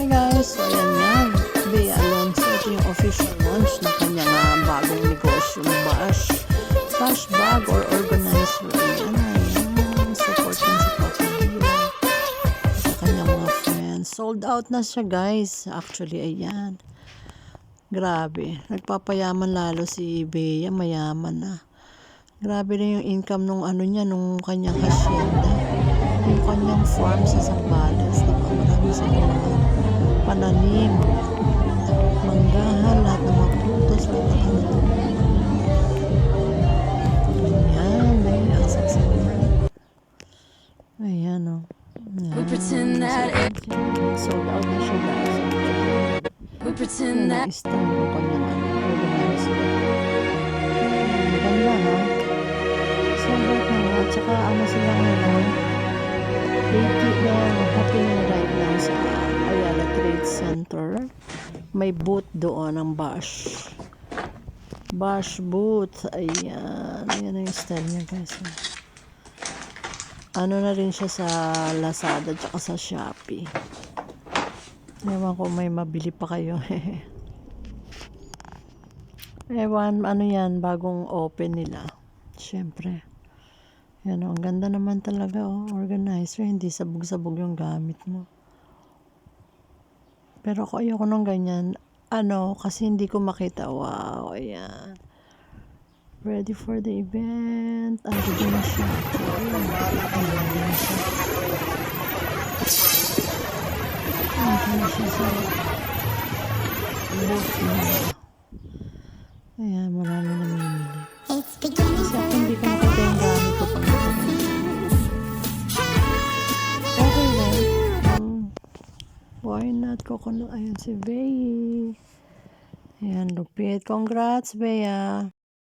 Hi guys, so ayan nga, Bea Alonso, ito yung official launch ng kanyang bagong negosyo, Bash Bag or Organizer. Ayan, support lang si Papa Dio sa kanyang mga friends. Sold out na siya guys, actually, ayan. Grabe, nagpapayaman lalo si Bea, mayaman na. Grabe na yung income nung nung kanyang hacienda. Yung kanyang farm sa Zambales, diba? Marami sa mga pananim, manggahan, lahat ng mga prutas, lahat ng ayan, may asap sa ayan o. Sold out na siya guys. Na-style yung kanyang organizer. Maganda ha. Sold out na nga. Tsaka sila ngayon, happening right now sa Ayala Trade Center. May booth doon ng Bash booth. Ayan yung style niya guys. Na rin siya sa Lazada tsaka sa Shopee. Ewan ko may mabili pa kayo. Ewan, yan, bagong open nila. Siyempre. Yan ang ganda naman talaga organizer, hindi sabog-sabog yung gamit mo. Pero ako ayoko nung ganyan, kasi hindi ko makita. Wow, ayan. Ready for the event. Dito na siya. Ayan, marami namimili. Kasi ako hindi ko makita yung gamit ko pag okay lang. Why not? Ayan si Bea. Ayan, lupit. Congrats, Bea.